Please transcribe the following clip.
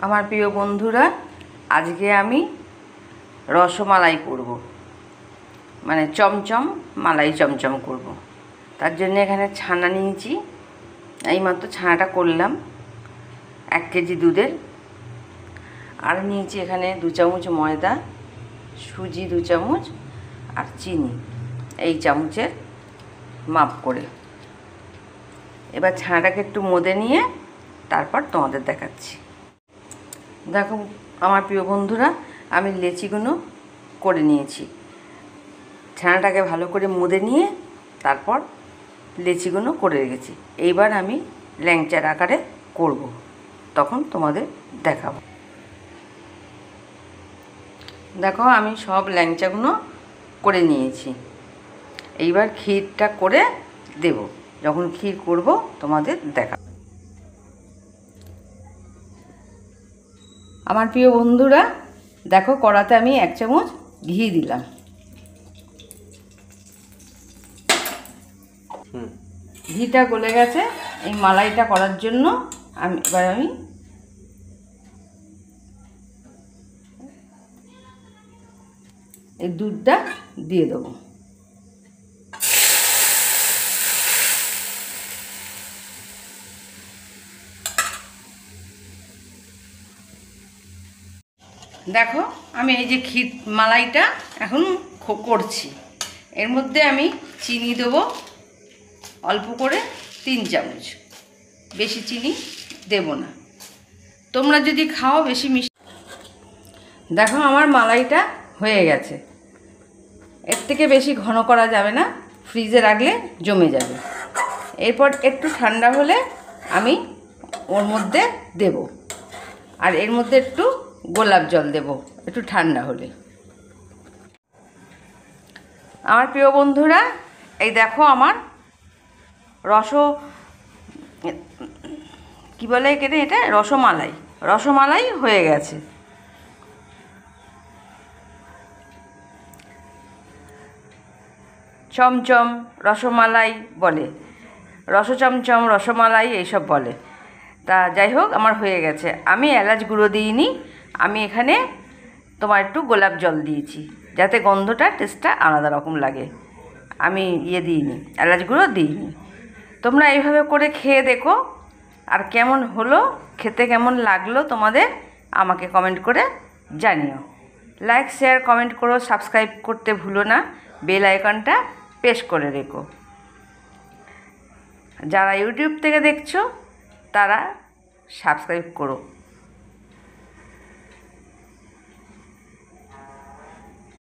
আমার প্রিয় বন্ধুরা, আজকে আমি রসমালাই করব, মানে চমচম মালাই চমচম করব। তার জন্য এখানে ছানা নিয়েছি, এইমাত্র ছানাটা করলাম 1 কেজি দুধের। আর নিয়েছি এখানে 2 চামচ ময়দা, সুজি 2 চামচ আর চিনি এই চামচের মাপ করে। এবার ছানাটাকে একটু মদে নিয়ে তারপর তোমাদের দেখাচ্ছি। দেখো আমার প্রিয় বন্ধুরা, আমি লেচিগুলো করে নিয়েছি। ছানাটাকে ভালো করে মুদে নিয়ে তারপর লেচিগুলো করে রেখেছি। এইবার আমি ল্যাংচার আকারে করব, তখন তোমাদের দেখাবো। দেখো আমি সব ল্যাংচাগুলো করে নিয়েছি। এইবার ক্ষীরটা করে দেব, যখন ক্ষীর করব তোমাদের দেখাবো। আমার প্রিয় বন্ধুরা, দেখো কড়াতে আমি 1 চামচ ঘি দিলাম। ঘিটা গলে গেছে। এই মালাইটা করার জন্য এবার আমি এই দুধটা দিয়ে দেবো। দেখো আমি এই যে ক্ষীর মালাইটা এখন করছি। এর মধ্যে আমি চিনি দেবো অল্প করে 3 চামচ, বেশি চিনি দেব না। তোমরা যদি খাও বেশি মিষ্টি। দেখো আমার মালাইটা হয়ে গেছে। এর থেকে বেশি ঘন করা যাবে না, ফ্রিজে রাখলে জমে যাবে। এরপর একটু ঠান্ডা হলে আমি ওর মধ্যে দেব, আর এর মধ্যে একটু গোলাপ জল দেব একটু ঠান্ডা হলে। আমার প্রিয় বন্ধুরা, এই দেখো আমার কি বলে এখানে, এটা রসমালাই হয়ে গেছে। চমচম রসমালাই বলে, চমচম রসমালাই এইসব বলে। তা যাই হোক, আমার হয়ে গেছে। আমি এলাচ গুঁড়ো দিইনি, আমি এখানে তোমার একটু গোলাপ জল দিয়েছি, যাতে গন্ধটা টেস্টটা আলাদা রকম লাগে। আমি দিইনি, এলাচ গুঁড়ো দিইনি। তোমরা এইভাবে করে খেয়ে দেখো, আর কেমন হলো, খেতে কেমন লাগলো তোমাদের আমাকে কমেন্ট করে জানিও। লাইক, শেয়ার, কমেন্ট করো, সাবস্ক্রাইব করতে ভুলো না, বেল আইকনটা প্রেস করে রেখো। যারা ইউটিউব থেকে দেখছো তারা সাবস্ক্রাইব করো।